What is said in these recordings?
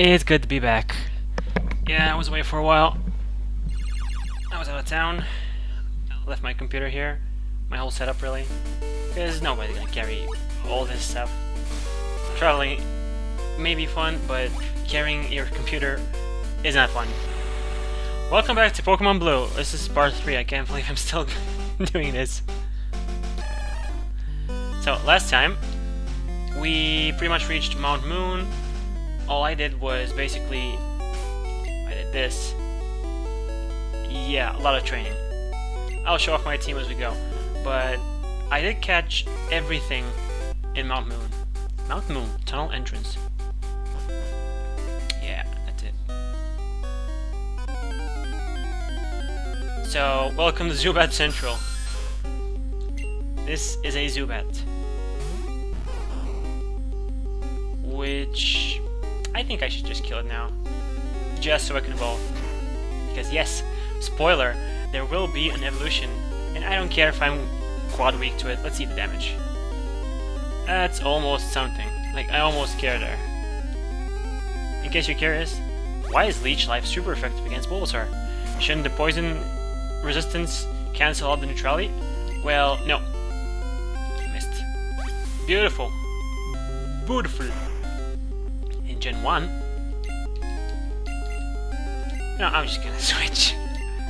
It's good to be back. Yeah, I was away for a while. I was out of town. I left my computer here. My whole setup, really. Because nobody's gonna carry all this stuff. Traveling may be fun, but carrying your computer is not fun. Welcome back to Pokemon Blue. This is part 3. I can't believe I'm still doing this. So, last time, we pretty much reached Mount Moon. All I did was basically... I did this. Yeah, a lot of training. I'll show off my team as we go. But I did catch everything in Mount Moon. Mount Moon, tunnel entrance. Yeah, that's it. So, welcome to Zubat Central. This is a Zubat. Which... I think I should just kill it now. Just so I can evolve. Because yes, spoiler, there will be an evolution. And I don't care if I'm quad weak to it. Let's see the damage. That's almost something. Like, I almost care there. In case you're curious, why is Leech Life super effective against Bulbasaur? Shouldn't the poison resistance cancel out the neutrality? Well, no. I missed. Beautiful. Beautiful. In Gen 1... No, I'm just gonna switch.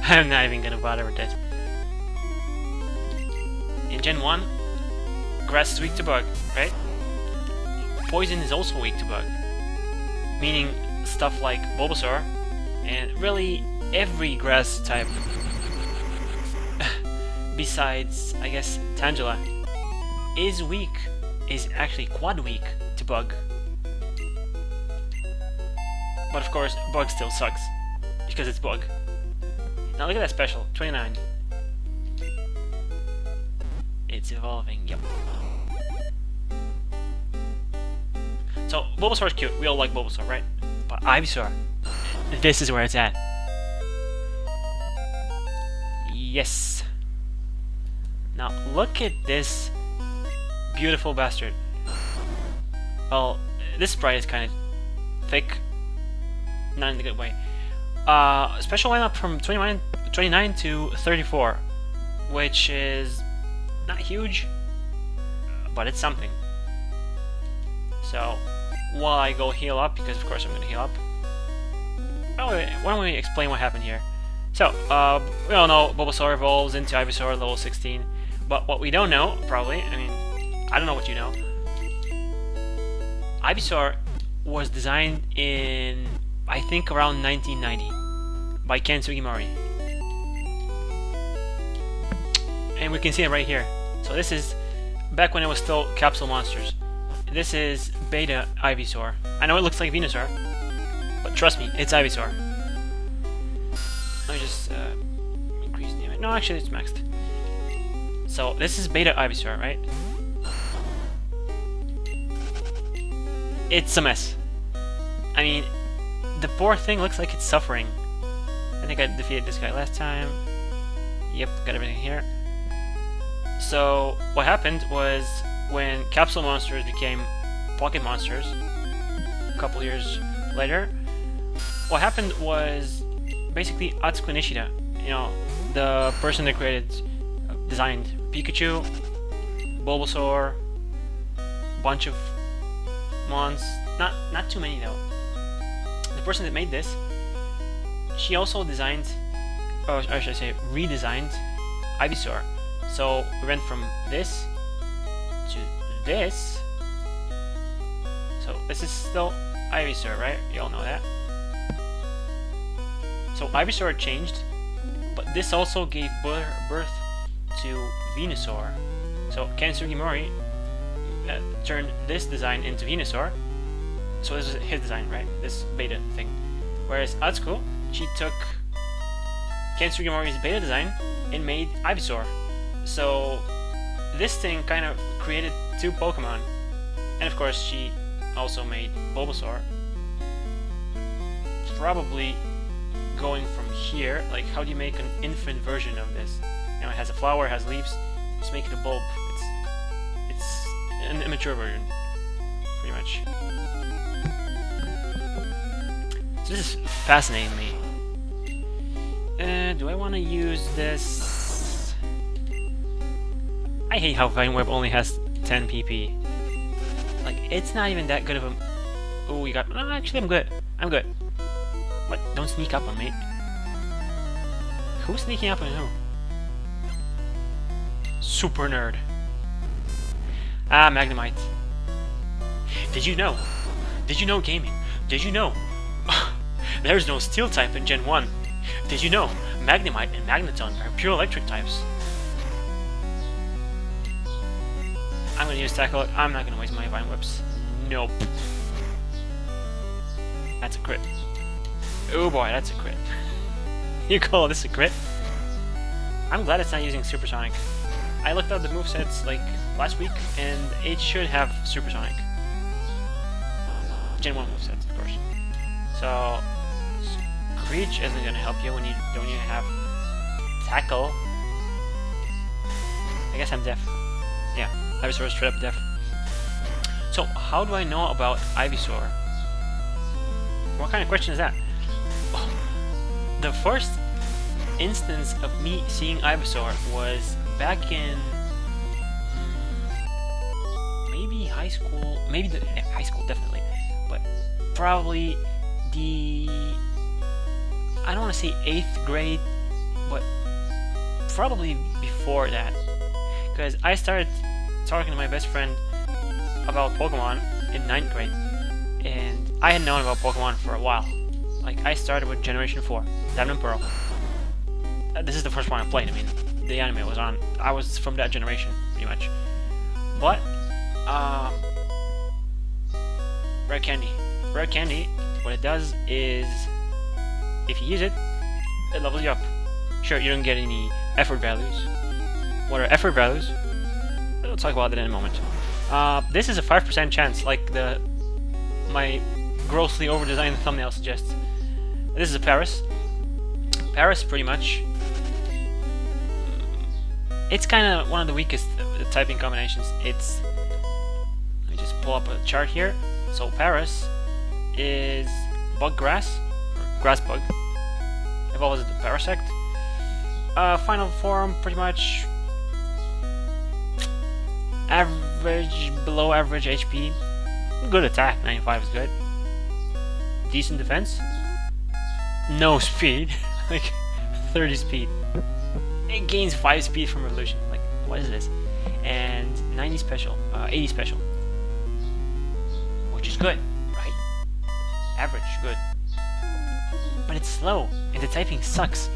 I'm not even gonna bother with that. In Gen 1, Grass is weak to Bug, right? Poison is also weak to Bug. Meaning stuff like Bulbasaur, and really every Grass type besides, I guess, Tangela, is actually quad weak to Bug. But of course, Bug still sucks, because it's Bug. Now look at that special, 29. It's evolving, yep. So, Bulbasaur's cute, we all like Bulbasaur, right? But Ivysaur, this is where it's at. Yes. Now, look at this beautiful bastard. Well, this sprite is kind of thick. Not in the good way. Special lineup from 29 to 34, which is not huge, but it's something. So, while I go heal up, because of course I'm going to heal up, why don't we explain what happened here? So, we all know Bulbasaur evolves into Ivysaur level 16, but what we don't know, probably, I mean, I don't know what you know, Ivysaur was designed in, I think, around 1990 by Ken Sugimori. And we can see it right here. So this is back when it was still Capsule Monsters. This is Beta Ivysaur. I know it looks like Venusaur, but trust me, it's Ivysaur. Let me just increase the image. No, actually it's maxed. So this is Beta Ivysaur, right? It's a mess. I mean, the poor thing looks like it's suffering. I think I defeated this guy last time. Yep, got everything here. So, what happened was when Capsule Monsters became Pocket Monsters, a couple years later, what happened was basically Atsuko Nishida, you know, the person that designed Pikachu, Bulbasaur, bunch of mons, not too many though. The person that made this, she also designed, or should I say, redesigned Ivysaur. So we went from this to this. So this is still Ivysaur, right? You all know that. So Ivysaur changed, but this also gave birth to Venusaur. So Ken Sugimori turned this design into Venusaur. So this is his design, right? This beta thing. Whereas Atsuko, she took Ken Sugimori's beta design and made Ivysaur. So this thing kind of created two Pokemon. And of course she also made Bulbasaur. Probably going from here, like how do you make an infant version of this? You know, it has a flower, it has leaves, just make it a bulb. It's an immature version, pretty much. So this is fascinating me. Do I want to use this? I hate how Vine Web only has 10 PP. Like, it's not even that good of a... Oh, you got... No, actually, I'm good. I'm good. What? Don't sneak up on me. Who's sneaking up on who? Super nerd. Ah, Magnemite. Did you know? Did you know, gaming? Did you know? There's no steel type in Gen 1. Did you know? Magnemite and Magneton are pure electric types. I'm gonna use Tackle. I'm not gonna waste my Vine Whips. Nope. That's a crit. Oh boy, that's a crit. You call this a crit? I'm glad it's not using Supersonic. I looked up the movesets like last week, and it should have Supersonic. Gen 1 movesets, of course. So, Screech isn't gonna help you when you don't even have Tackle. I guess I'm deaf. Yeah, Ivysaur is straight up deaf. So, how do I know about Ivysaur? What kind of question is that? Oh, the first instance of me seeing Ivysaur was back in maybe high school, high school definitely, but probably the, I don't want to say 8th grade, but probably before that, because I started talking to my best friend about Pokemon in 9th grade, and I had known about Pokemon for a while. Like, I started with Generation 4, Diamond and Pearl. This is the first one I played. I mean, the anime was on. I was from that generation, pretty much. But, Rare Candy. Rare Candy, what it does is, if you use it, it levels you up. Sure, you don't get any effort values. What are effort values? We'll talk about that in a moment. This is a 5% chance, like my grossly over-designed thumbnail suggests. This is a Paris. Paris, pretty much. It's kind of one of the weakest typing combinations. It's... Let me just pull up a chart here. So Paris is bug grass, or grass bug. Evolves into Parasect. Final form, pretty much average, below average HP. Good attack, 95 is good. Decent defense. No speed, like 30 speed. It gains 5 speed from Revolution. Like, what is this? And 90 special, 80 special, which is good, right? Average, good. But it's slow, and the typing sucks.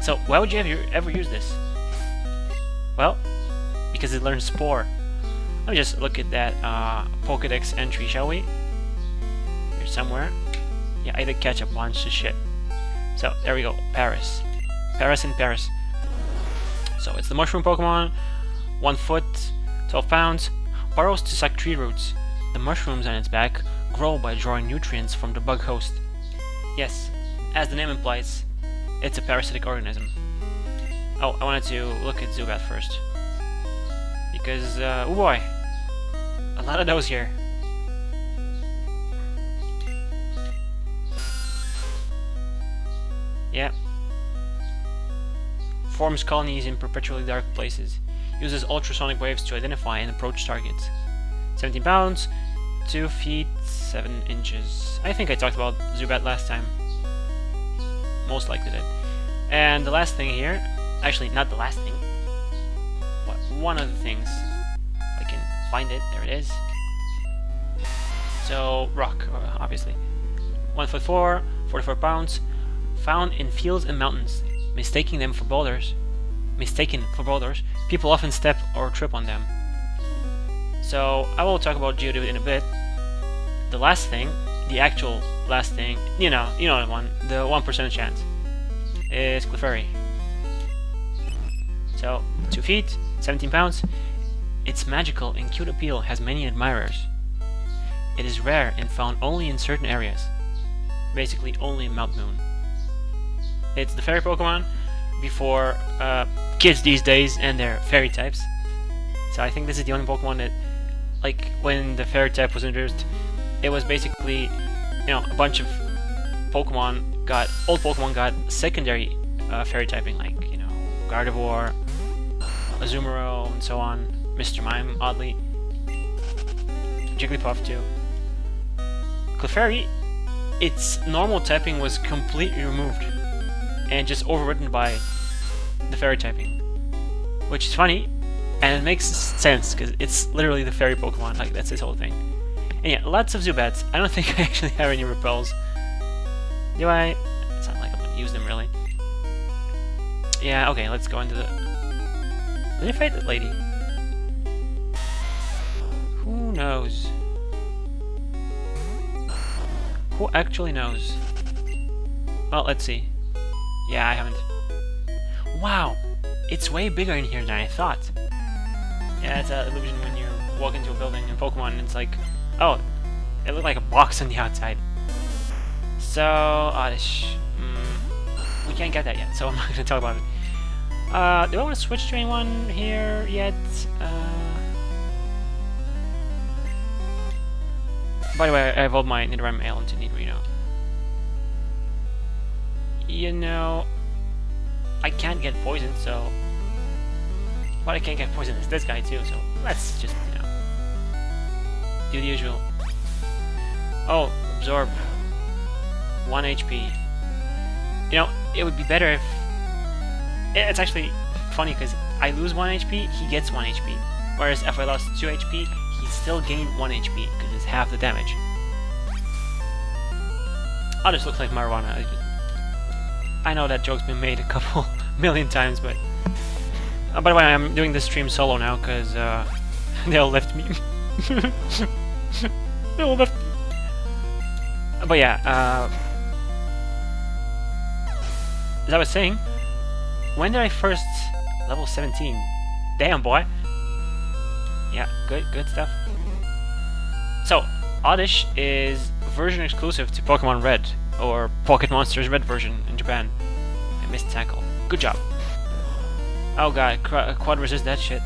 So why would you ever use this? Well, because it learns Spore. Let me just look at that Pokedex entry, shall we? Here somewhere. Yeah, I did catch a bunch of shit. So, there we go. Paris. Paris in Paris. So, it's the mushroom Pokemon. 1 foot, 12 pounds. Burrows to suck tree roots. The mushrooms on its back grow by drawing nutrients from the bug host. Yes, as the name implies, it's a parasitic organism. Oh, I wanted to look at Zubat first. Because, oh boy, a lot of those here. Yeah. Forms colonies in perpetually dark places. Uses ultrasonic waves to identify and approach targets. 17 pounds, 2 feet, 7 inches. I think I talked about Zubat last time. Most likely did. And the last thing here, actually not the last thing, but one of the things, I can find it, there it is. So, rock, obviously. 1 foot 4, 44 pounds, found in fields and mountains. Mistaken for boulders, people often step or trip on them. So, I will talk about Geodude in a bit. The last thing, the actual last thing, you know the one, the 1% chance, is Clefairy. So, 2 feet, 17 pounds. Its magical and cute appeal has many admirers. It is rare and found only in certain areas. Basically, only in Mount Moon. It's the fairy Pokemon before kids these days and their fairy types. So I think this is the only Pokemon that, like, when the fairy type was introduced, it was basically, a bunch of old Pokemon got secondary fairy typing, like, you know, Gardevoir, Azumarill, and so on. Mr. Mime, oddly. Jigglypuff, too. Clefairy, its normal typing was completely removed and just overridden by the fairy typing, which is funny, and it makes sense because it's literally the fairy Pokemon. Like, that's its whole thing. And yeah, lots of Zubats. I don't think I actually have any repels. Do I? It's not like I'm gonna use them really. Yeah, okay, let's go into the... Did I fight that lady? Who knows? Who actually knows? Well, let's see. Yeah, I haven't. Wow! It's way bigger in here than I thought. Yeah, it's an illusion when you walk into a building in Pokemon and it's like, oh, it looked like a box on the outside. So, we can't get that yet, so I'm not going to talk about it. Do I want to switch to anyone here yet? By the way, I evolved my Nidoran male into Nidorino. You know, I can't get poisoned, so... But I can't get poisoned as this guy too, so let's just, you know, do the usual. Oh, absorb. 1 HP. You know, it would be better if... It's actually funny because I lose 1 HP, he gets 1 HP. Whereas if I lost 2 HP, he still gained 1 HP because it's half the damage. Oh, this looks like marijuana. I know that joke's been made a couple million times, but... by the way, I'm doing this stream solo now because they all left me. They all left me. But yeah, as I was saying, when did I first level 17? Damn, boy. Yeah, good stuff. So, Oddish is version exclusive to Pokemon Red, or Pocket Monsters Red version in Japan. I missed tackle. Good job. Oh god, quad resist that shit.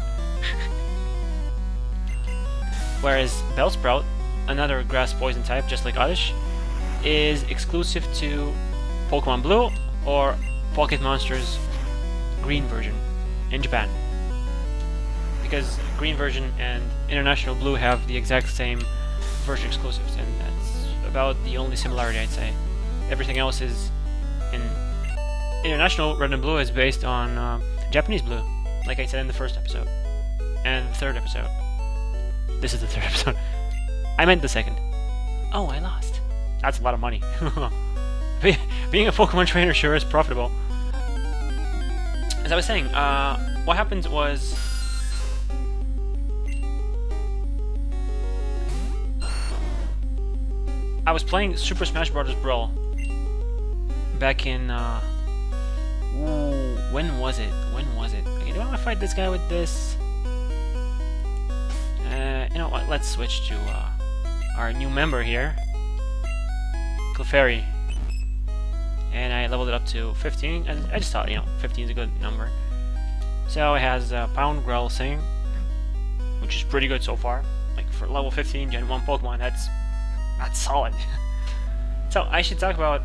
Whereas Bellsprout, another grass poison type just like Oddish, is exclusive to Pokemon Blue or Pocket Monsters Green version in Japan. Because Green version and International Blue have the exact same version exclusives, and that's about the only similarity, I'd say. Everything else is in International Red and Blue is based on Japanese Blue, like I said in the first episode. And the third episode. This is the third episode. I meant the second. Oh, I lost. That's a lot of money. Being a Pokemon trainer sure is profitable. As I was saying, what happened was... I was playing Super Smash Bros. Brawl back in... when was it? Okay, do I want to fight this guy with this? You know what? Let's switch to our new member here, Clefairy. And I leveled it up to 15, and I just thought, you know, 15 is a good number. So it has Pound, Growl, Sing, which is pretty good so far. Like for level 15 Gen 1 Pokemon, that's solid. So I should talk about...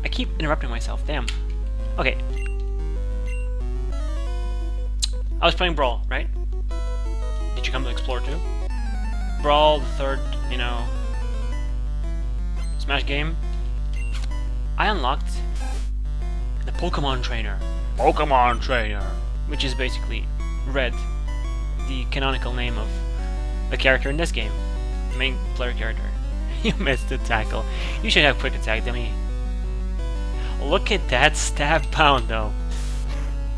I keep interrupting myself, damn. Okay. I was playing Brawl, right? Did you come to explore too? Brawl, the third, you know, Smash game. I unlocked the Pokemon Trainer. Pokemon Trainer! Which is basically Red, the canonical name of the character in this game. The main player character. You missed the tackle. You should have quick attack, dummy. Look at that stab pound, though.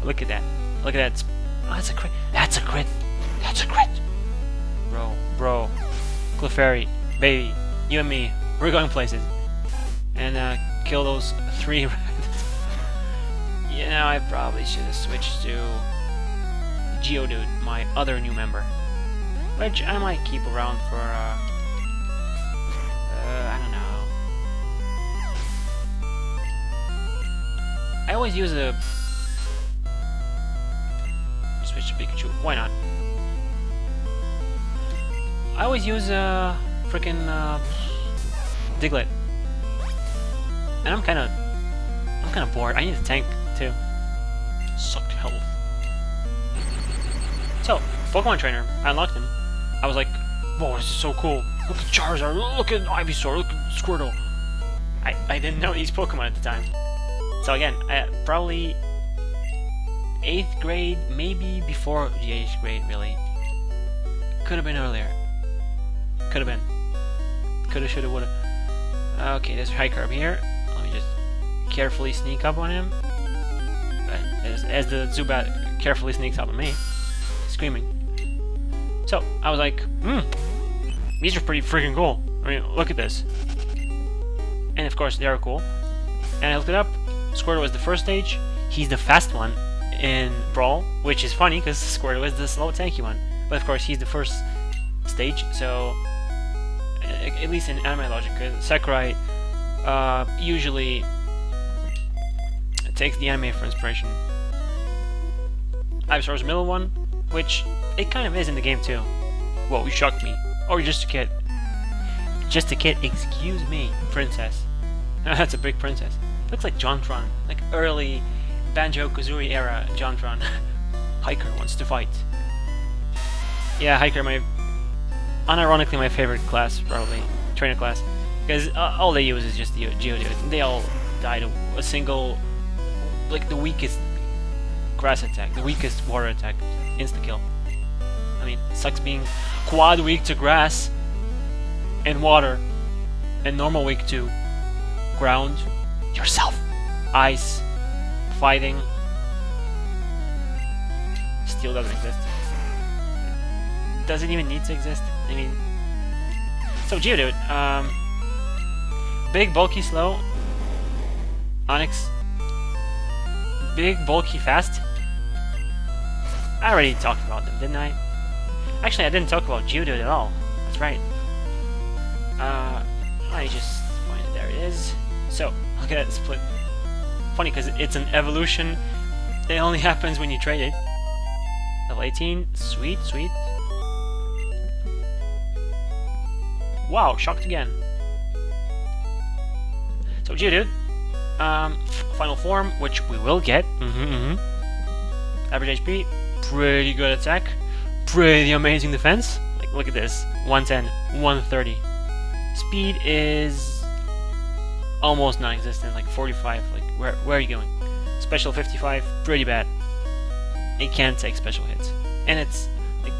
Look at that. Look at that. Oh, that's a crit. That's a crit. That's a crit. Bro. Clefairy, baby, you and me, we're going places. And kill those 3 reds. You know, I probably should have switched to Geodude, my other new member, which I might keep around for I don't know. I always use a switch to Pikachu. Why not? I always use a frickin' Diglett. And I'm kind of bored. I need a tank too. Sucked health. So, Pokemon Trainer, I unlocked him. I was like, whoa, this is so cool. Look at Charizard, look at Ivysaur, look at Squirtle. I didn't know these Pokemon at the time. So again, probably 8th grade, maybe before the 8th grade, really. Could have been earlier. Could have been. Coulda, shoulda, woulda. Okay, there's a high carb here. Let me just carefully sneak up on him. As the Zubat carefully sneaks up on me, screaming. So, I was like, these are pretty freaking cool. I mean, look at this. And of course, they are cool. And I looked it up. Squirtle is the first stage. He's the fast one in Brawl, which is funny because Squirtle is the slow tanky one. But of course, he's the first stage, so at least in anime logic, Sakurai usually takes the anime for inspiration. Ivysaur's the middle one, which it kind of is in the game too. Whoa, you shocked me. Oh, you're just a kid. Just a kid, excuse me, princess. That's a big princess. Looks like Jontron, like early Banjo-Kazooie era Jontron. Hiker wants to fight. Yeah, Hiker, unironically my favorite class, probably. Trainer class. Because all they use is just the Geodude. They all died a single, like the weakest grass attack, the weakest water attack, insta-kill. I mean, it sucks being quad weak to grass and water, and normal weak to ground, yourself, ice, fighting. Steel doesn't exist. Does it even need to exist? I mean, so Geodude, big, bulky, slow. Onyx, big, bulky, fast. I already talked about them, didn't I? Actually, I didn't talk about Geodude at all. That's right. Let me just find it. There it is. So, look at that split. Funny, because it's an evolution. It only happens when you trade it. Level 18. Sweet, sweet. Wow, shocked again. So, Geodude. Final form, which we will get. Average HP. Pretty good attack. Pretty amazing defense. Like, look at this. 110, 130. Speed is almost non-existent, like 45. Like, where are you going? Special 55, pretty bad. It can't take special hits. And it's like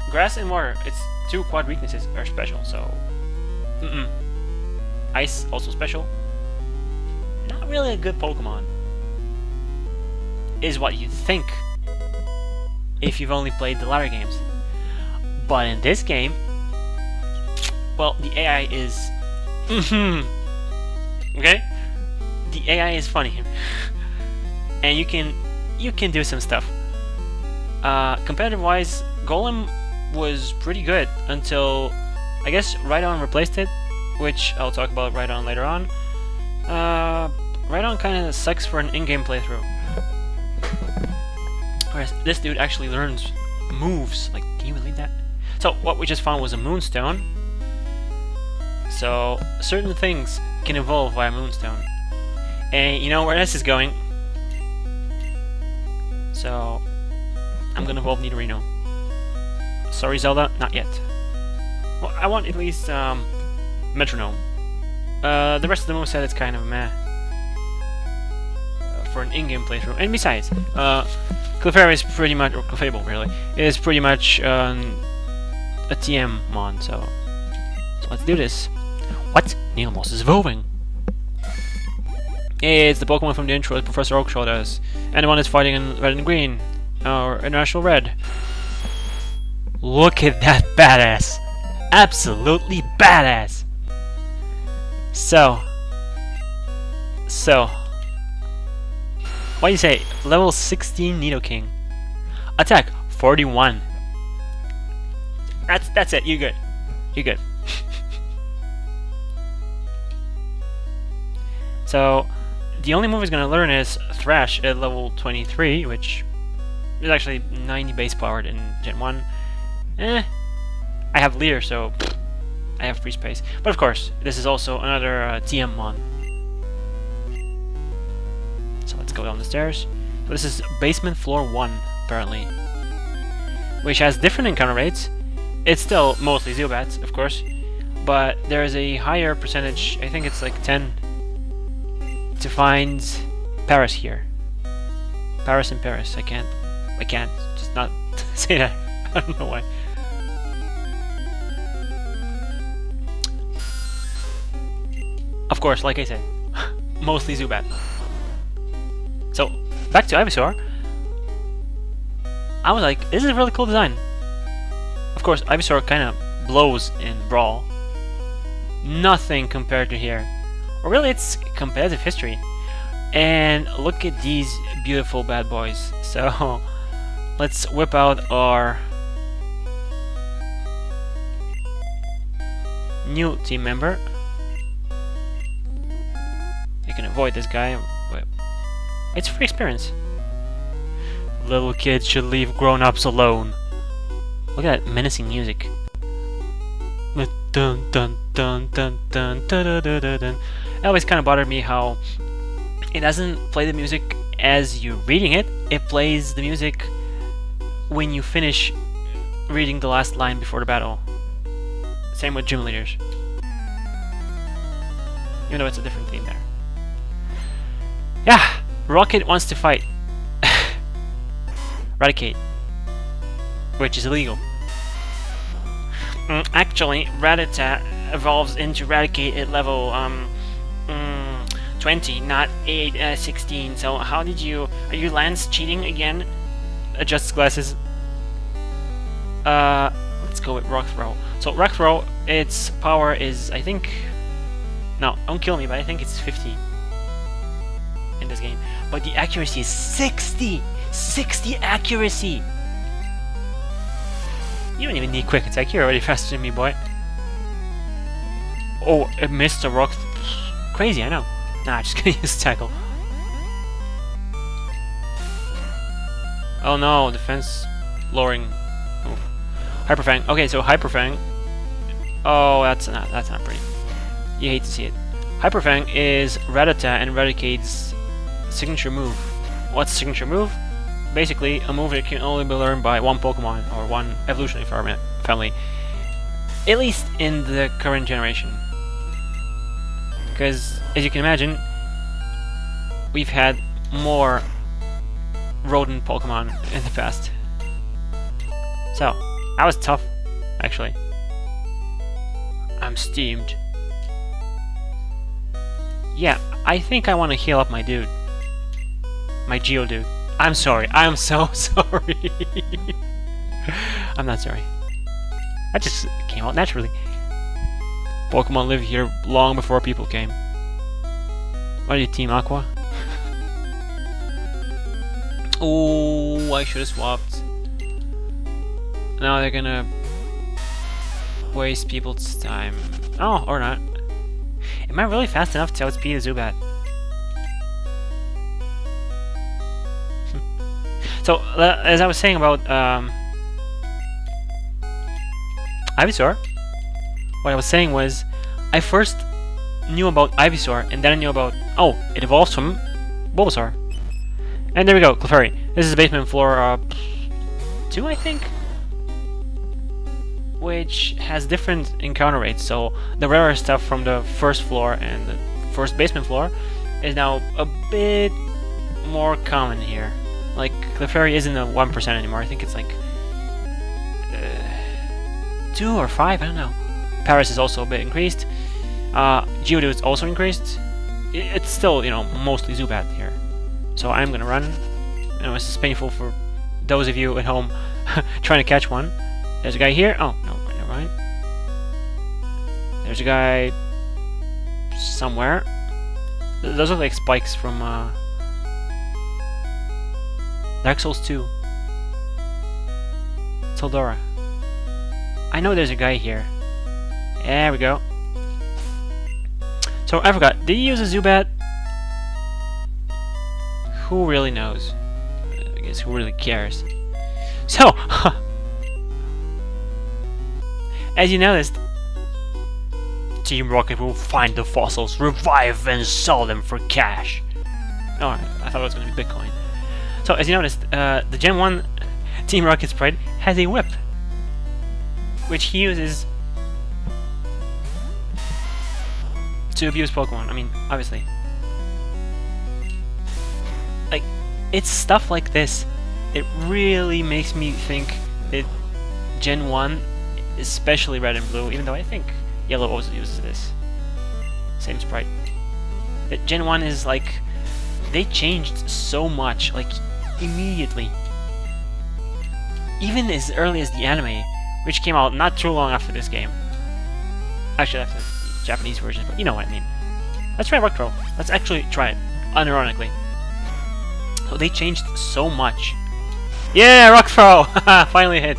grass and water, it's two quad weaknesses are special, so Ice, also special. Not really a good Pokemon. Is what you think if you've only played the latter games. But in this game, well, the AI is... Okay? The AI is funny. And you can do some stuff. Competitive-wise, Golem was pretty good until, I guess, Rhydon replaced it, which I'll talk about Rhydon later on. Rhydon kind of sucks for an in-game playthrough. Whereas this dude actually learns moves. Like, can you believe that? So, what we just found was a Moonstone. So, certain things can evolve via Moonstone. And you know where this is going. So, I'm gonna evolve Nidorino. Sorry, Zelda, not yet. Well, I want at least Metronome. The rest of the moveset is kind of meh. For an in-game playthrough. And besides, Clefairy is pretty much, or Clefable really, is pretty much a TM mon, so let's do this. What? Needlemoss is evolving! It's the Pokemon from the intro that Professor Oak showed us. And the one that's fighting in red and green. Or International Red. Look at that badass! Absolutely badass! So, what do you say? Level 16 Nidoking. Attack 41. That's it. You're good. You're good. So, the only move he's gonna learn is Thrash at level 23, which is actually 90 base powered in Gen 1. I have Leer, so I have free space. But of course, this is also another TM mod. So let's go down the stairs. So this is basement floor 1, apparently. Which has different encounter rates. It's still mostly Zubats, of course. But there's a higher percentage, I think it's like 10, to find Paris here. Paris in Paris. I can't just not say that. I don't know why. Of course, like I said, mostly Zubat. So, back to Ivysaur. I was like, this is a really cool design. Of course, Ivysaur kind of blows in Brawl. Nothing compared to here. Or really, it's competitive history. And look at these beautiful bad boys. So, let's whip out our new team member. You can avoid this guy. It's free experience. Little kids should leave grown-ups alone. Look at that menacing music. Dun dun dun dun dun dun dun dun dun. It always kind of bothered me how it doesn't play the music as you're reading it. It plays the music when you finish reading the last line before the battle. Same with gym leaders. Even though it's a different theme there. Yeah! Rocket wants to fight. Raticate. Which is illegal. Actually, Rattata evolves into Raticate at level 20, not 16. So how did you... Are you Lance cheating again? Adjust glasses. Let's go with Rock Throw. So Rock Throw, its power is, I think... No, don't kill me, but I think it's 50 in this game. But the accuracy is 60! 60 accuracy! You don't even need quick attack, you're already faster than me, boy. Oh, it missed a rock. Crazy, I know. Nah, I'm just gonna use tackle. Oh no, defense lowering. Ooh. Hyper Fang. Okay, so Hyper Fang. Oh, that's not pretty. You hate to see it. Hyper Fang is Rattata and Raticate's signature move. What's signature move? Basically, a move that can only be learned by one Pokemon or one evolutionary family. At least in the current generation. Because, as you can imagine, we've had more rodent Pokemon in the past. So, that was tough, actually. I'm steamed. Yeah, I think I want to heal up my dude. My Geodude. I'm sorry. I'm so sorry. I'm not sorry. That just came out naturally. Pokemon live here long before people came. What are you, Team Aqua? Oh, I should have swapped. Now they're gonna waste people's time. Oh, or not. Am I really fast enough to outspeed a Zubat? So, as I was saying about Ivysaur, what I was saying was, I first knew about Ivysaur, and then I knew about, oh, it evolves from Bulbasaur. And there we go, Clefairy. This is basement floor 2, I think? Which has different encounter rates, so the rarer stuff from the first floor and the first basement floor is now a bit more common here. Like, Clefairy isn't a 1% anymore, I think it's like 2 or 5, I don't know. Paris is also a bit increased. Geodude is also increased. It's still, you know, mostly Zubat here. So I'm gonna run. I know this is painful for those of you at home trying to catch one. There's a guy here. Oh, no, never mind. There's a guy somewhere. Those look like spikes from Dark Souls 2. Toldora. I know there's a guy here. There we go. So I forgot. Did he use a Zubat? Who really knows? I guess who really cares? So, as you noticed, Team Rocket will find the fossils, revive and sell them for cash. Alright, I thought it was going to be Bitcoin. So, as you noticed, the Gen 1 Team Rocket sprite has a whip, which he uses to abuse Pokemon. I mean, obviously. Like, it's stuff like this. It really makes me think that Gen 1, especially Red and Blue, even though I think Yellow also uses this same sprite, that Gen 1 is like, they changed so much, like, immediately. Even as early as the anime, which came out not too long after this game. Actually, after the Japanese version, but you know what I mean. Let's try Rock Throw. Let's actually try it, unironically. So they changed so much. Yeah, Rock Throw! Finally hit.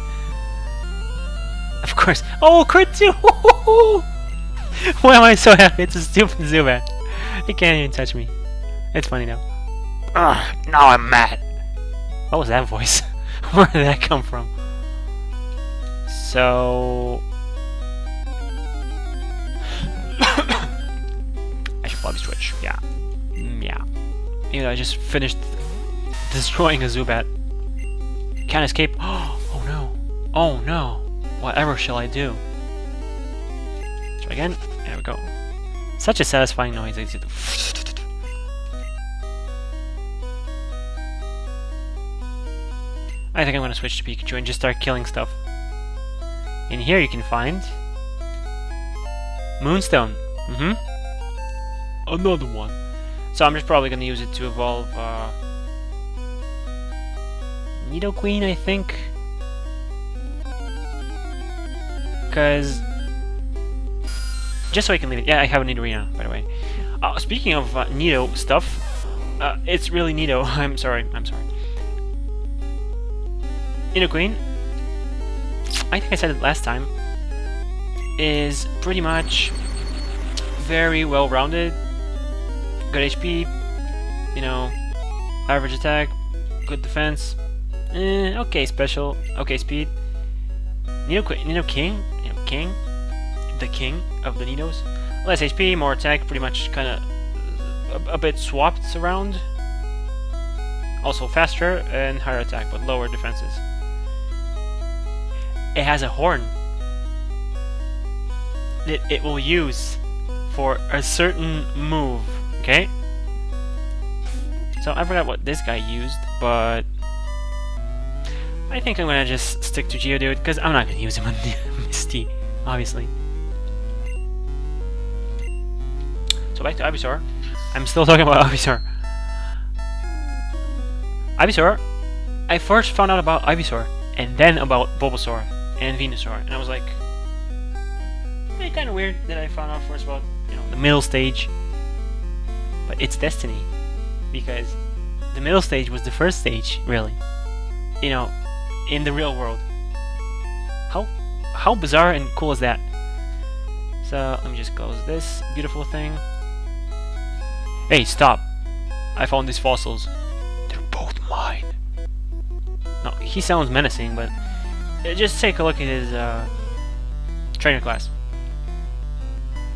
Of course. Oh, crit too! Why am I so happy? It's a stupid Zubat. It can't even touch me. It's funny now. Ugh, now I'm mad. What was that voice? Where did that come from? So... I should probably switch. Yeah. Yeah. You know, I just finished destroying a Zubat. Can't escape. Oh no. Oh no. Whatever shall I do? Try again. There we go. Such a satisfying noise. I think I'm gonna switch to Pikachu and just start killing stuff. In here you can find Moonstone. Another one. So I'm just probably gonna use it to evolve Nidoqueen, I think. Because just so I can leave it. Yeah, I have a Nidorina, by the way. Speaking of Nido stuff, it's really Nido. I'm sorry. Nidoqueen, I think I said it last time, is pretty much very well-rounded. Good HP, you know, average attack, good defense, okay special, okay speed. Nidoking, the king of the Nidos. Less HP, more attack, pretty much kind of a bit swapped around. Also faster and higher attack, but lower defenses. It has a horn that it will use for a certain move, okay? So I forgot what this guy used, but I think I'm gonna just stick to Geodude, because I'm not gonna use him on Misty, obviously. So back to Ivysaur. I'm still talking about Ivysaur. Ivysaur, I first found out about Ivysaur, and then about Bulbasaur and Venusaur, and I was like, kind of weird that I found out first about, you know, the middle stage. But it's destiny, because the middle stage was the first stage, really. You know, in the real world. How bizarre and cool is that? So let me just close this beautiful thing. Hey, stop! I found these fossils. They're both mine. No, he sounds menacing, but just take a look at his trainer class.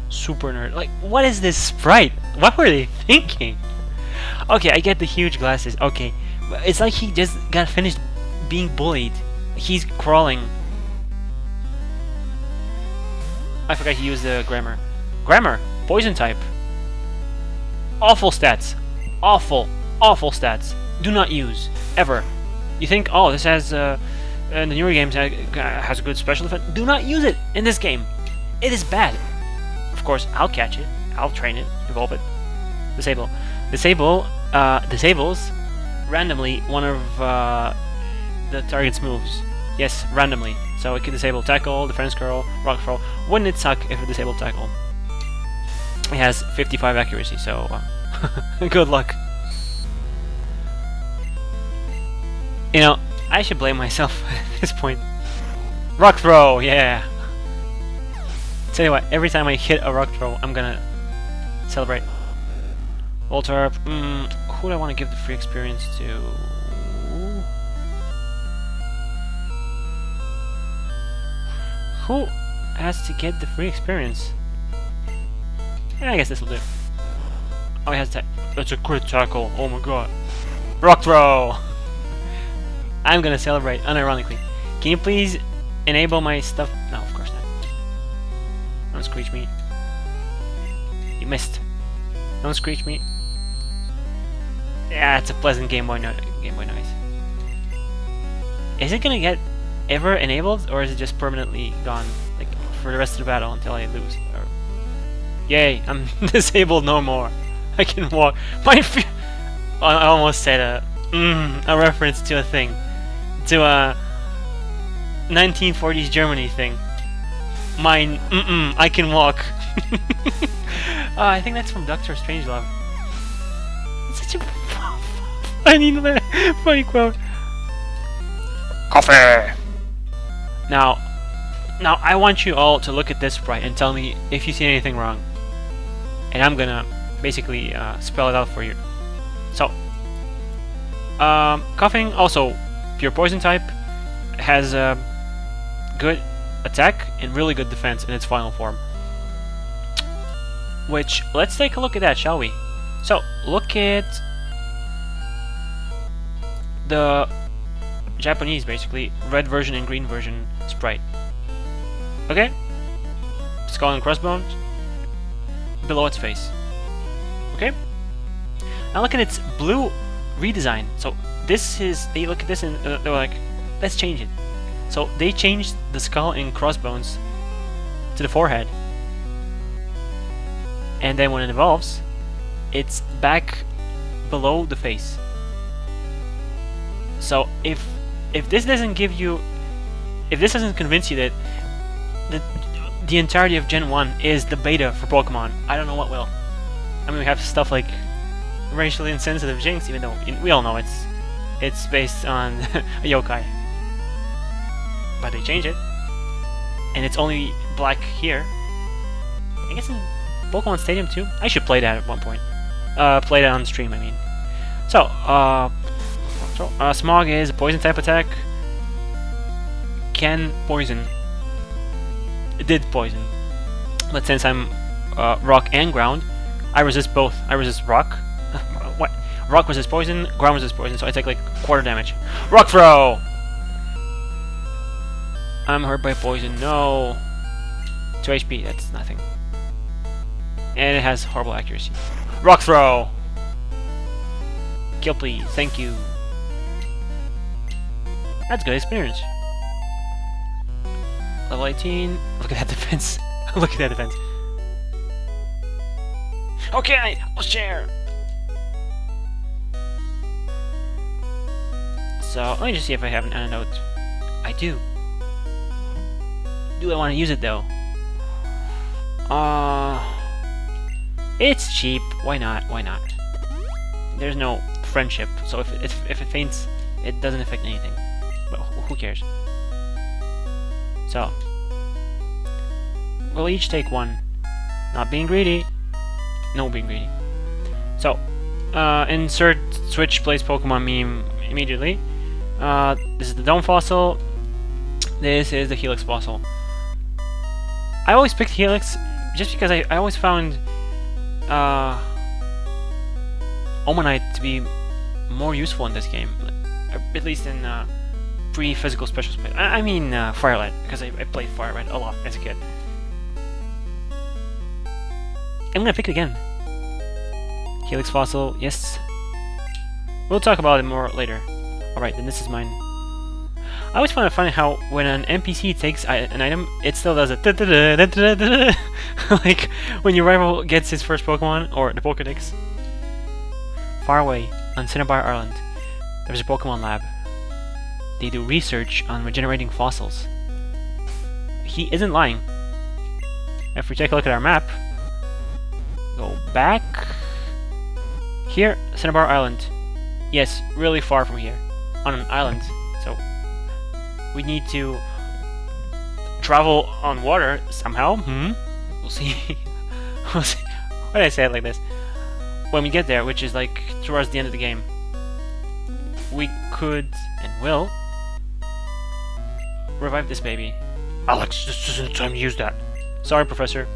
Super nerd. Like, what is this sprite? What were they thinking? Okay, I get the huge glasses. Okay, but it's like he just got finished being bullied. He's crawling. I forgot he used the grammar. Grammar, poison type. Awful stats. Awful stats. Do not use ever. You think, oh, this has the newer games has a good special defense. Do not use it in this game. It is bad. Of course, I'll catch it. I'll train it. Evolve it. Disable. Disables randomly one of the target's moves. Yes, randomly. So it can disable Tackle, Defense Curl, Rock Throw. Wouldn't it suck if it disabled Tackle? It has 55 accuracy, so good luck. You know, I should blame myself at this point. Rock Throw, yeah! Tell you what, every time I hit a Rock Throw, I'm gonna celebrate. Voltorb, who do I want to give the free experience to? Who has to get the free experience? Yeah, I guess this will do. Oh, he has attack. That's a crit tackle. Oh my god. Rock throw! I'm gonna celebrate unironically. Can you please enable my stuff? No, of course not. Don't screech me. You missed. Don't screech me. Yeah, it's a pleasant Game Boy noise. Is it gonna get ever enabled, or is it just permanently gone, like for the rest of the battle until I lose? Or... Yay! I'm disabled no more. I can walk. I almost said a reference to a thing, to a 1940s Germany thing. Mine. I can walk. I think that's from Doctor Strangelove. It's such a. I need a funny quote. Coffee! Now I want you all to look at this sprite and tell me if you see anything wrong. And I'm gonna basically spell it out for you. So, Coughing, also pure poison type, has a good attack and really good defense in its final form. Which, let's take a look at that, shall we? So, look at the Japanese, basically, red version and green version sprite. Okay? Skull and crossbones below its face. Okay? Now look at its blue redesign. So this is, they look at this and they're like, let's change it. So they changed the skull and crossbones to the forehead. And then when it evolves, it's back below the face. So if this doesn't give you, if this doesn't convince you that the entirety of Gen 1 is the beta for Pokemon, I don't know what will. I mean, we have stuff like racially insensitive Jinx, even though we all know it's based on a yokai. But they change it, and it's only black here. I guess in Pokemon Stadium too. I should play that at one point. Play that on stream, I mean. So, Smog is a poison type attack. Can poison. It did poison. But since I'm rock and ground, I resist both. I resist rock. What? Rock resist poison, ground resist poison, so I take like quarter damage. Rock throw! I'm hurt by poison. No. 2 HP, that's nothing. And it has horrible accuracy. Rock throw! Kill please, thank you. That's good experience. Level 18. Look at that defense. Look at that defense. Okay, I'll share. So let me just see if I have an antidote. I do. Do I want to use it though? It's cheap. Why not? Why not? There's no friendship, so if it faints, it doesn't affect anything. But who cares? So we'll each take one. Not being greedy. No being greedy. So insert switch place Pokemon meme immediately. This is the Dome Fossil. This is the Helix Fossil. I always picked Helix just because I always found Omanite to be more useful in this game, at least in pre-physical special split. I mean Fire Red, because I played Fire Red a lot as a kid. I'm gonna pick it again. Helix Fossil, yes. We'll talk about it more later. Alright, then this is mine. I always find it funny how when an NPC takes an item, it still does a like when your rival gets his first Pokemon, or the Pokedex. Far away, on Cinnabar Island, there's a Pokemon lab. They do research on regenerating fossils. He isn't lying. If we take a look at our map, go back. Here, Cinnabar Island. Yes, really far from here. On an island. So, we need to travel on water somehow. We'll see. We'll see. Why did I say it like this? When we get there, which is like towards the end of the game, we could and will revive this baby. Alex, this isn't the time to use that. Sorry, Professor.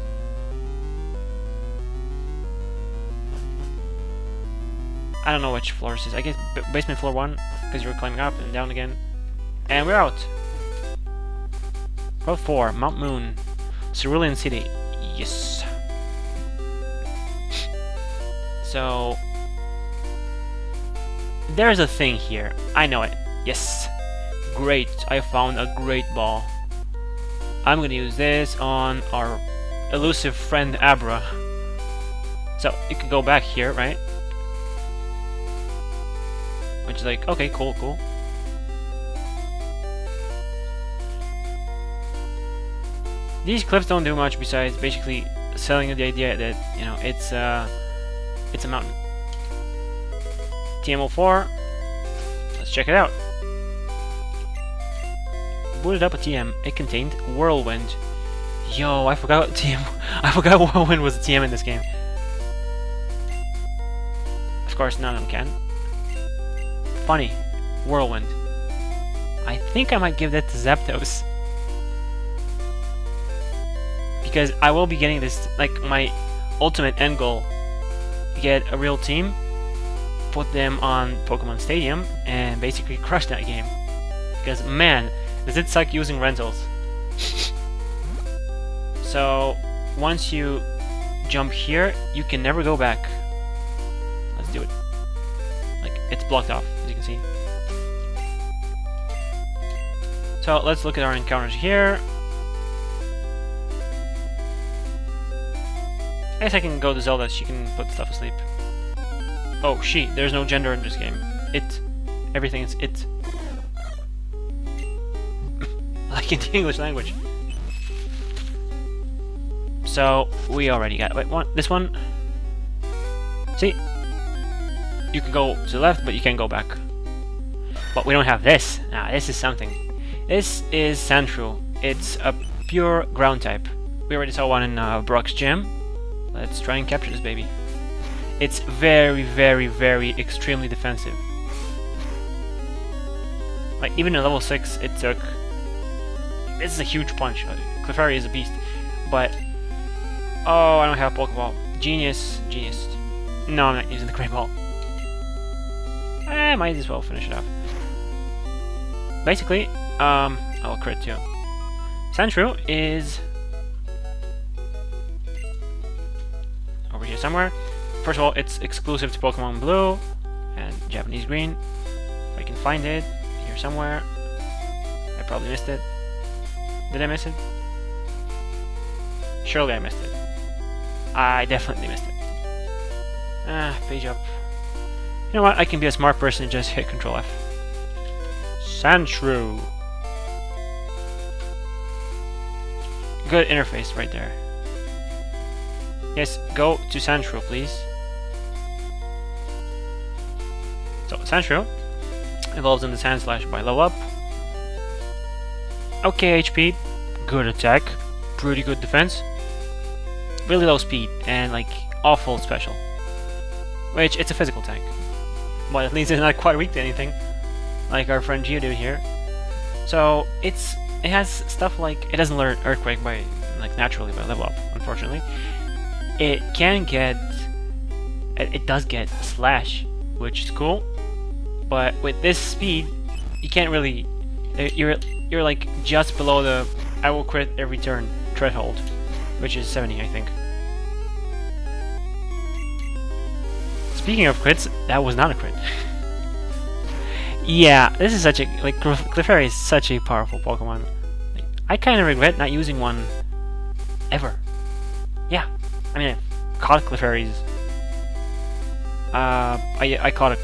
I don't know which floor this is. I guess basement floor 1, because you're climbing up and down again. And we're out. Road 4, Mount Moon. Cerulean City. Yes. So... there's a thing here. I know it. Yes. Great. I found a great ball. I'm gonna use this on our elusive friend Abra. So, you can go back here, right? Which is like, okay, cool, cool. These cliffs don't do much besides basically selling you the idea that, you know, it's a mountain. TM04. Let's check it out. Booted up a TM. It contained Whirlwind. Yo, I forgot I forgot Whirlwind was a TM in this game. Of course, none of them can. Funny. Whirlwind. I think I might give that to Zapdos. Because I will be getting this, like, my ultimate end goal. Get a real team, put them on Pokemon Stadium, and basically crush that game. Because, man, does it suck using rentals. So, once you jump here, you can never go back. Let's do it. Like, it's blocked off, as you can see. So, let's look at our encounters here. I guess I can go to Zelda, she can put stuff asleep. Oh, she. There's no gender in this game. It. Everything is it. Like in the English language. So, we already got... wait, this one. See? You can go to the left, but you can't go back. But we don't have this. Ah, this is something. This is Sandshrew. It's a pure ground type. We already saw one in Brock's gym. Let's try and capture this baby. It's very, very, very extremely defensive. Like, even at level 6, it took... this is a huge punch. Clefairy is a beast. But... oh, I don't have a Pokeball. Genius. Genius. No, I'm not using the Great Ball. I might as well finish it off. Basically, I'll crit too. Sandshrew is... over here somewhere. First of all, it's exclusive to Pokemon Blue and Japanese Green. If I can find it here somewhere. I probably missed it. Did I miss it? Surely I missed it. I definitely missed it. Ah, page up. You know what? I can be a smart person and just hit Control F. Sandshrew. Good interface right there. Yes, go to Sandshrew, please. So, Sandshrew evolves into Sandslash by level up. Okay HP, good attack, pretty good defense, really low speed, and like awful special. Which, it's a physical tank. But at least it's not quite weak to anything, like our friend Geodude here. So, it has stuff like, it doesn't learn Earthquake by, like, naturally by level up, unfortunately. It can get, it does get Slash, which is cool, but with this speed, you can't really, you're like just below the I will crit every turn threshold, which is 70, I think. Speaking of crits, that was not a crit. Yeah, this is such a, like, Clefairy is such a powerful Pokemon. I kind of regret not using one ever. Yeah. I mean, I caught Clefairies. I caught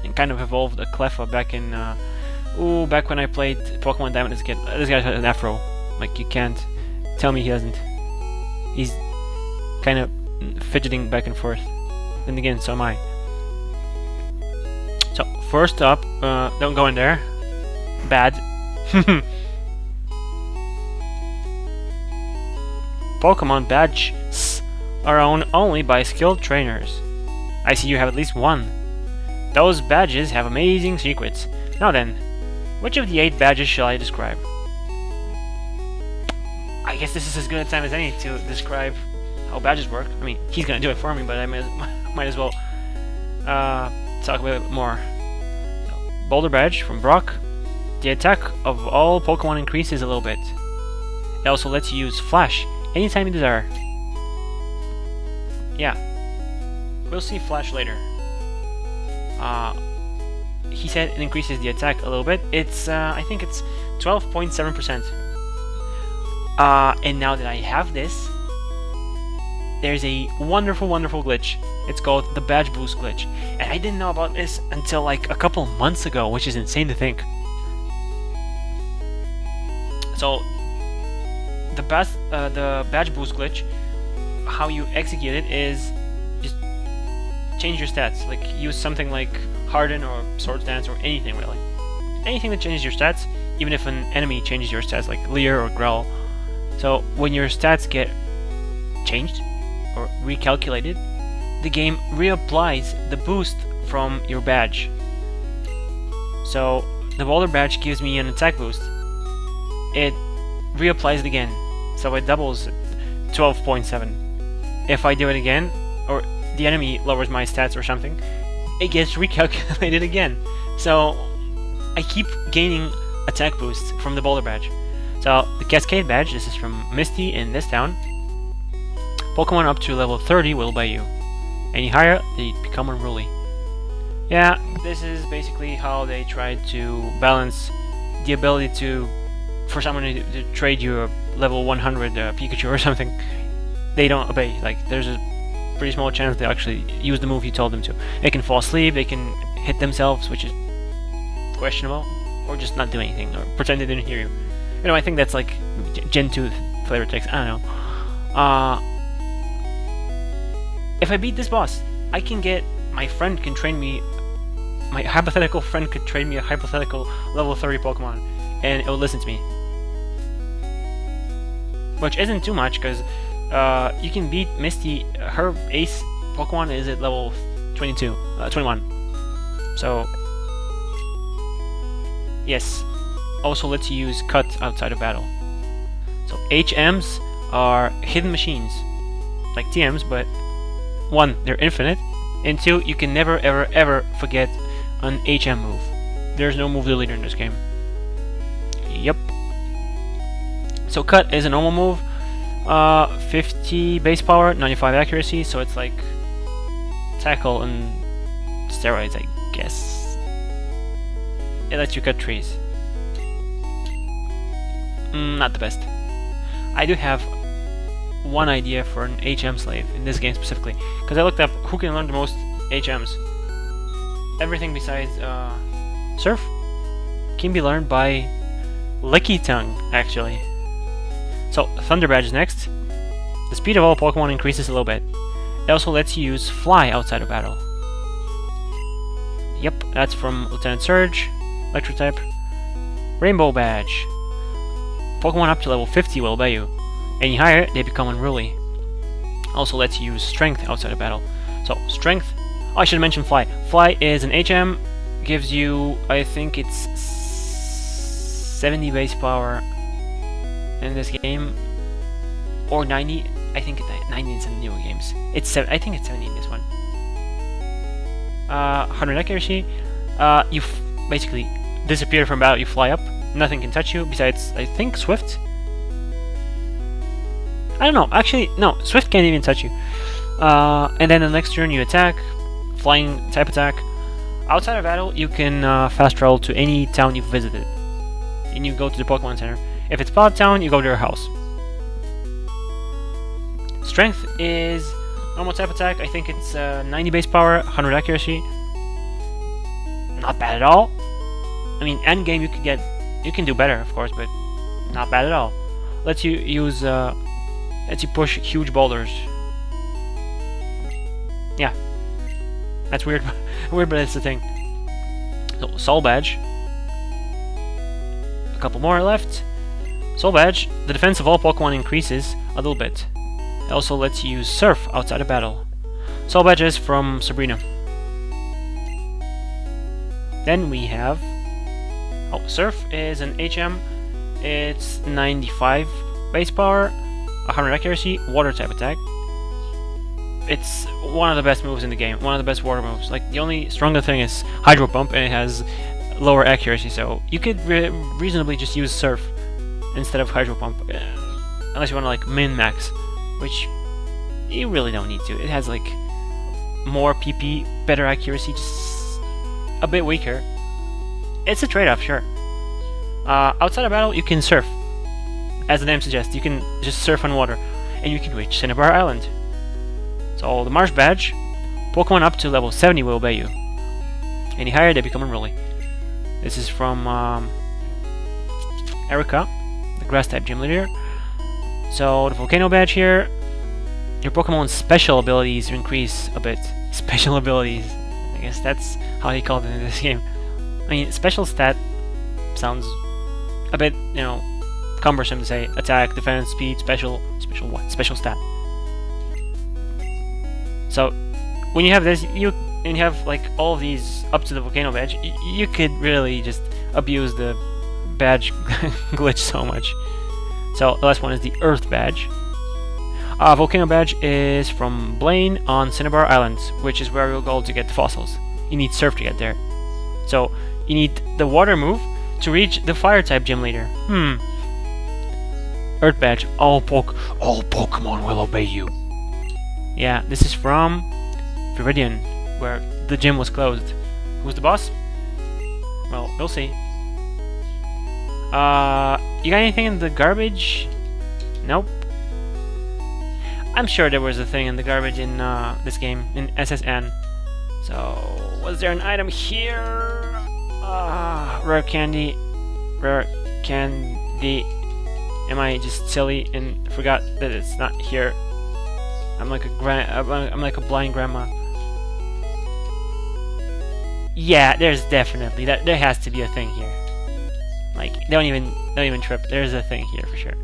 and kind of evolved a Cleffa back in, back when I played Pokemon Diamond as a kid. This guy has an afro. Like, you can't tell me he doesn't. He's kind of fidgeting back and forth. Then again, so am I. So, first up, don't go in there. Bad. Pokemon badges are owned only by skilled trainers. I see you have at least one. Those badges have amazing secrets. Now then, which of the 8 badges shall I describe? I guess this is as good a time as any to describe how badges work. I mean, he's gonna do it for me, but I might as well. talk a bit more. Boulder Badge from Brock. The attack of all Pokemon increases a little bit. It also lets you use Flash anytime you desire. Yeah, we'll see Flash later. He said it increases the attack a little bit. It's I think it's 12.7%. And now that I have this, there's a wonderful, wonderful glitch. It's called the Badge Boost glitch, and I didn't know about this until like a couple months ago, which is insane to think. So the Badge Boost glitch, how you execute it is just change your stats. Like use something like Harden or Swords Dance or anything really. Anything that changes your stats, even if an enemy changes your stats like Leer or Growl. So when your stats get changed or recalculated, the game reapplies the boost from your badge. So the Boulder Badge gives me an attack boost. It reapplies it again, so it doubles 12.7. If I do it again, or the enemy lowers my stats or something, it gets recalculated again. So I keep gaining attack boosts from the Boulder Badge. So the Cascade Badge, this is from Misty in this town. Pokemon up to level 30 will obey you. Any higher, they become unruly. Yeah, this is basically how they try to balance the ability for someone to trade you a level 100 Pikachu or something. They don't obey. Like, there's a pretty small chance they actually use the move you told them to. They can fall asleep, they can hit themselves, which is questionable, or just not do anything, or pretend they didn't hear you. You know, I think that's like Gen 2 flavor text, I don't know. If I beat this boss, I can get, my friend can train me, my hypothetical friend could train me a hypothetical level 30 Pokemon, and it will listen to me. Which isn't too much, because you can beat Misty, her ace Pokemon is at level 21. So, yes, also lets you use Cut outside of battle. So HMs are hidden machines, like TMs, but 1, they're infinite, and 2, you can never ever ever forget an HM move. There's no move deleter in this game. Yep. So Cut is a normal move, 50 base power, 95 accuracy, so it's like Tackle and steroids, I guess. It lets you cut trees. Not the best. I do have one idea for an HM slave in this game specifically, because I looked up who can learn the most HMs. Everything besides Surf can be learned by Licky Tongue, actually. So Thunder Badge is next. The speed of all Pokemon increases a little bit. It also lets you use Fly outside of battle. Yep, that's from Lieutenant Surge, Electric type. Rainbow Badge. Pokemon up to level 50 will obey you. Any higher, they become unruly. Also lets you use Strength outside of battle. So, Strength... Oh, I should mention Fly. Fly is an HM, gives you, I think it's 70 base power in this game. Or 90. I think 90 in some newer games. I think it's 70 in this one. 100 accuracy. You basically disappear from battle, you fly up. Nothing can touch you besides, I think, Swift. I don't know. Actually, no. Swift can't even touch you. And then the next turn you attack. Flying type attack. Outside of battle, you can fast travel to any town you've visited. And you go to the Pokemon Center. If it's Pod Town, you go to their house. Strength is normal type attack. I think it's 90 base power, 100 accuracy. Not bad at all. I mean, end game you can do better, of course, but not bad at all. Lets you use, lets you push huge boulders. Yeah, that's weird, weird, but it's the thing. So Soul Badge. A couple more left. Soul Badge. The defense of all Pokemon increases a little bit. It also lets you use Surf outside of battle. Soul Badge is from Sabrina. Then we have... Oh, Surf is an HM. It's 95 base power, 100 accuracy, water type attack. it's one of the best moves in the game, one of the best water moves. Like, the only stronger thing is Hydro Pump, and it has lower accuracy, so you could reasonably just use Surf instead of Hydro Pump, unless you want to like min-max, which you really don't need to. It has like more PP, better accuracy, just a bit weaker. It's a trade-off, sure. Outside of battle, you can surf. As the name suggests, you can just surf on water, and you can reach Cinnabar Island. So the Marsh Badge, Pokemon up to level 70 will obey you. Any higher, they become unruly. This is from Erica, the Grass-type gym leader. So the Volcano Badge here, your Pokemon's special abilities increase a bit. Special abilities, I guess that's how they called it in this game. I mean, special stat sounds a bit, you know, cumbersome to say. Attack, defense, speed, special what? Special stat. So when you have this, and you have like all of these up to the Volcano Badge, you could really just abuse the badge glitch so much. So the last one is the Earth Badge. Volcano Badge is from Blaine on Cinnabar Island, which is where you'll go to get the fossils. You need Surf to get there. So you need the Water move to reach the Fire-type gym leader. Earth Badge. All Pokemon will obey you. Yeah, this is from Viridian, where the gym was closed. Who's the boss? Well, we'll see. You got anything in the garbage? Nope. I'm sure there was a thing in the garbage in this game, in SSN. So, was there an item here? Rare candy. Rare candy. Am I just silly and forgot that it's not here? I'm like a blind grandma. Yeah, there's definitely there has to be a thing here. Like, don't even trip. There's a thing here for sure.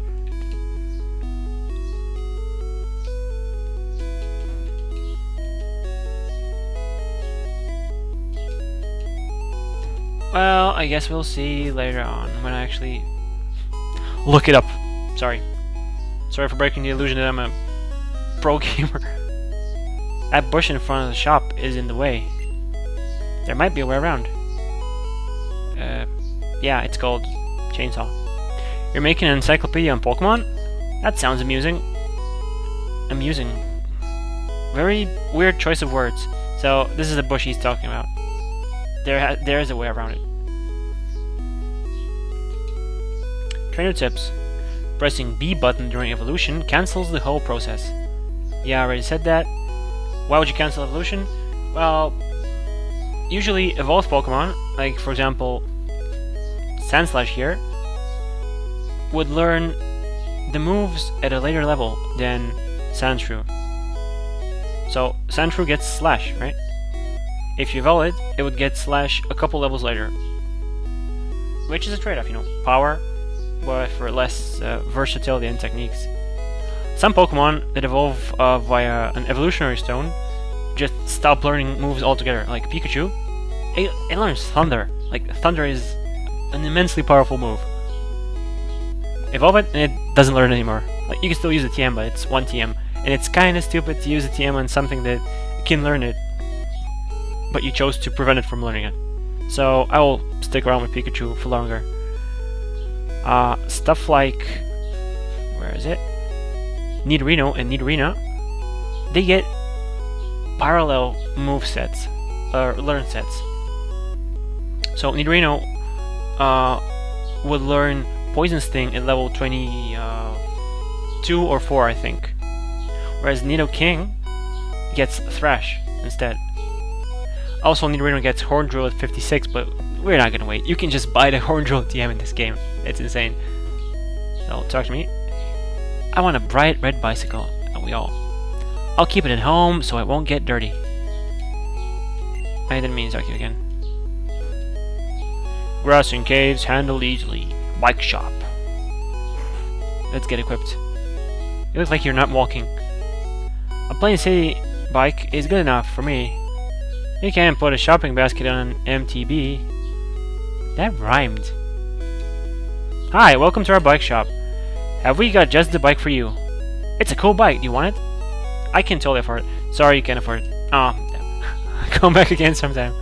Well, I guess we'll see later on when I actually look it up. Sorry for breaking the illusion that I'm a pro gamer. That bush in front of the shop is in the way. There might be a way around. Yeah, it's called Chainsaw. You're making an encyclopedia on Pokemon? That sounds amusing. Amusing. Very weird choice of words. So, this is the bush he's talking about. There is a way around it. Trainer tips. Pressing B button during evolution cancels the whole process. Yeah, I already said that. Why would you cancel evolution? Well, usually evolved Pokemon, like for example Sandslash here, would learn the moves at a later level than Sandshrew. So Sandshrew gets Slash, right? If you evolve it, it would get Slash a couple levels later. Which is a trade-off, you know. Power, but for less versatility and techniques. Some Pokemon that evolve via an evolutionary stone just stop learning moves altogether. Like Pikachu, it learns Thunder. Like, Thunder is an immensely powerful move. Evolve it, and it doesn't learn anymore. Like, you can still use a TM, but it's one TM. And it's kinda stupid to use a TM on something that can learn it, but you chose to prevent it from learning it. So I will stick around with Pikachu for longer. Stuff like, where is it? Nidorino and Nidorina, they get parallel move sets, or learn sets. So Nidorino would learn Poison Sting at level 22 or 4, I think. Whereas Nidoking gets Thrash instead. Also, Nidorino gets Horn Drill at 56, but we're not gonna wait. You can just buy the Horn Drill TM in this game. It's insane. So, talk to me. I want a bright red bicycle, and we all. I'll keep it at home so it won't get dirty. I didn't mean to talk to you again. Grass and caves handled easily. Bike shop. Let's get equipped. You look like you're not walking. A plain city bike is good enough for me. You can't put a shopping basket on an MTB. That rhymed. Hi, welcome to our bike shop. Have we got just the bike for you? It's a cool bike, do you want it? I can totally afford it. Sorry, you can't afford it. Oh, damn. Come back again sometime.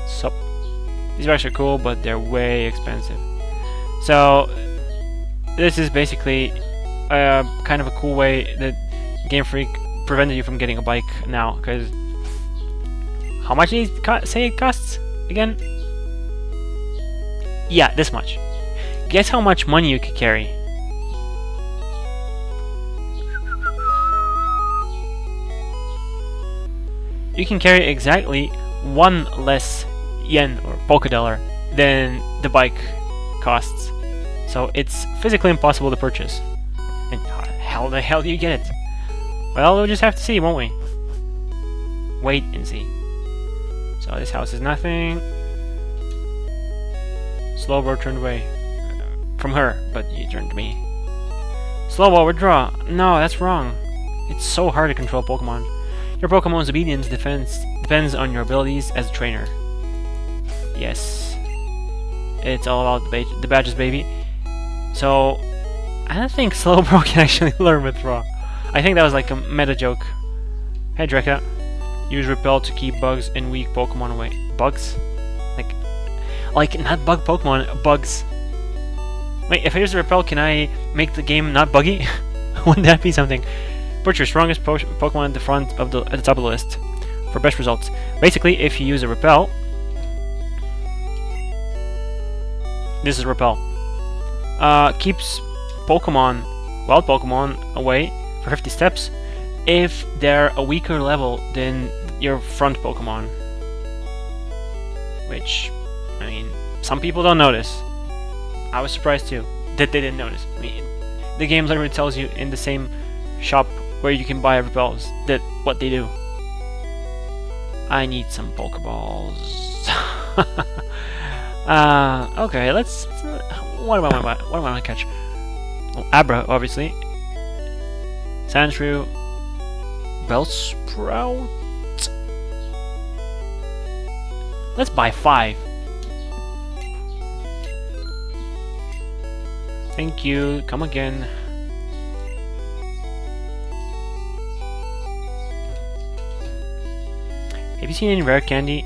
So, these bikes are cool, but they're way expensive. So, this is basically kind of a cool way that Game Freak prevented you from getting a bike now, because how much did he say it costs again? Yeah, this much. Guess how much money you could carry? You can carry exactly 1 less yen or polka dollar than the bike costs. So it's physically impossible to purchase. And how the hell do you get it? Well, we'll just have to see, won't we? Wait and see. So this house is nothing. Slowbo turned away from her, but he turned to me. Slowbo, withdraw. No, that's wrong. It's so hard to control Pokemon. Your Pokemon's obedience depends on your abilities as a trainer. Yes. It's all about the badges, baby. So, I don't think Slowbro can actually learn Withdraw. I think that was like a meta joke. Hey, Drekka. Use Repel to keep bugs and weak Pokemon away. Bugs? Like not bug Pokemon, bugs. Wait, if I use the Repel, can I make the game not buggy? Wouldn't that be something? Put your strongest Pokemon at the front of at the top of the list for best results. Basically, if you use a Repel, this is Repel. Keeps Pokemon, wild Pokemon, away for 50 steps if they're a weaker level than your front Pokemon. Which, I mean, some people don't notice. I was surprised too that they didn't notice. I mean, the game literally tells you in the same shop where you can buy Repels that what they do. I need some Pokeballs. Okay, let's. What do I want to catch? Oh, Abra, obviously. Sandshrew. Bellsprout. Let's buy 5. Thank you. Come again. Have you seen any rare candy?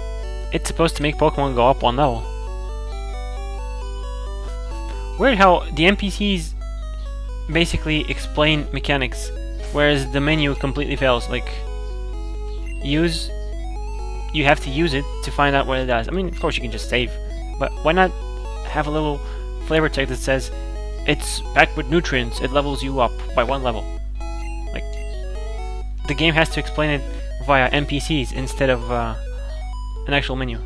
It's supposed to make Pokemon go up 1 level. Weird how the NPCs basically explain mechanics, whereas the menu completely fails. Like, you have to use it to find out what it does. I mean, of course you can just save, but why not have a little flavor text that says it's packed with nutrients, it levels you up by 1 level. Like, the game has to explain it via NPCs instead of an actual menu.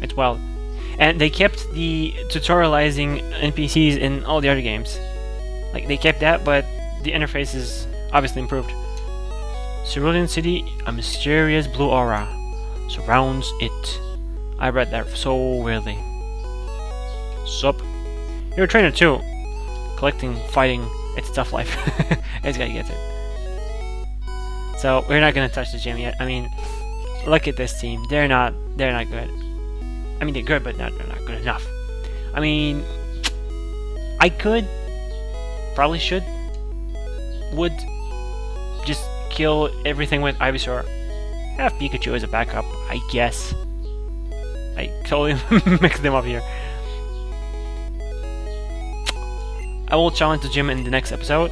It's wild. And they kept the tutorializing NPCs in all the other games. Like, they kept that, but the interface is obviously improved. Cerulean City, a mysterious blue aura surrounds it. I read that so weirdly. Sup? You're a trainer too. Collecting, fighting, it's a tough life. This guy gets it. So we're not gonna touch the gym yet. I mean, look at this team. They're not good. I mean, they're good, but they're not good enough. I mean, I could, probably should, would just kill everything with Ivysaur. Have Pikachu as a backup, I guess. I totally mixed them up here. I will challenge the gym in the next episode.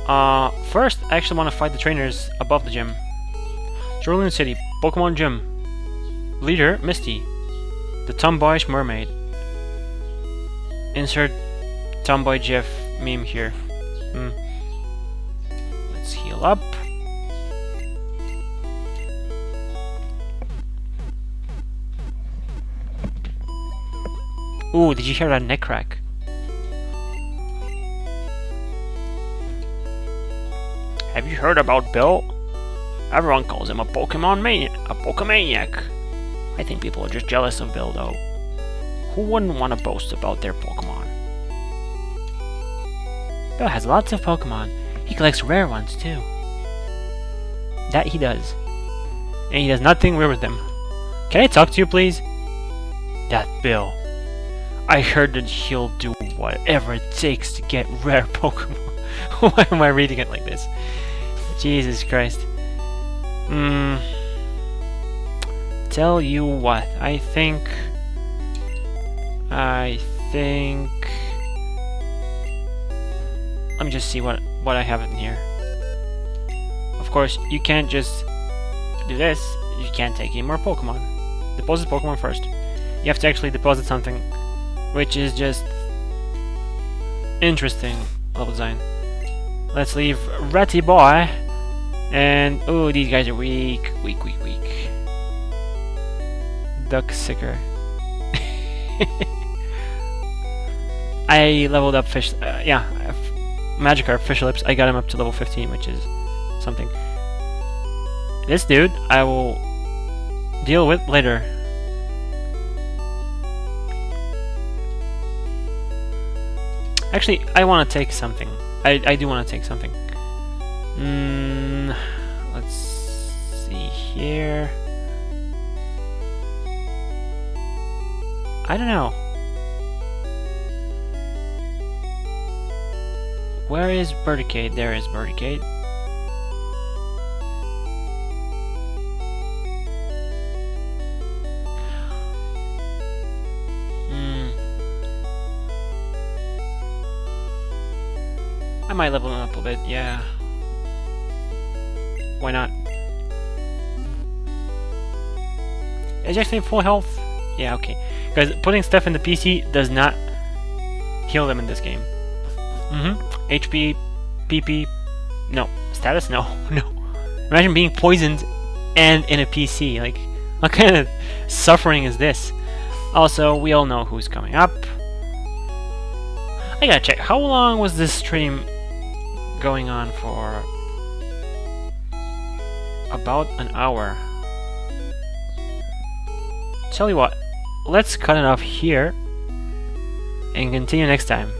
First, I actually want to fight the trainers above the gym. Cerulean City, Pokemon Gym. Leader, Misty. The Tomboyish Mermaid. Insert Tomboy Jeff meme here. Let's heal up. Ooh, did you hear that neck crack? Have you heard about Bill? Everyone calls him a Pokemaniac. I think people are just jealous of Bill, though. Who wouldn't want to boast about their Pokemon? Bill has lots of Pokemon. He collects rare ones, too. That he does. And he does nothing weird with them. Can I talk to you, please? That Bill. I heard that he'll do whatever it takes to get rare Pokemon. Why am I reading it like this? Jesus Christ. Tell you what, I think... Let me just see what I have in here. Of course, you can't just do this. You can't take any more Pokemon. Deposit Pokemon first. You have to actually deposit something, which is just interesting level design. Let's leave Ratty Boy, and oh, these guys are weak. Duck Sicker. I leveled up Fish. Magikarp, Fishlips. I got him up to level 15, which is something. This dude, I will deal with later. Actually, I want to take something. I do want to take something. Let's see here. I don't know. Where is Birdicade? There is Birdicade. I might level him up a bit, yeah. Why not? Is he actually full health? Yeah, okay. Because putting stuff in the PC does not heal them in this game. HP, PP, no. Status? No, no. Imagine being poisoned and in a PC. Like, what kind of suffering is this? Also, we all know who's coming up. I gotta check. How long was this stream going on for? About an hour. Tell you what, let's cut it off here and continue next time.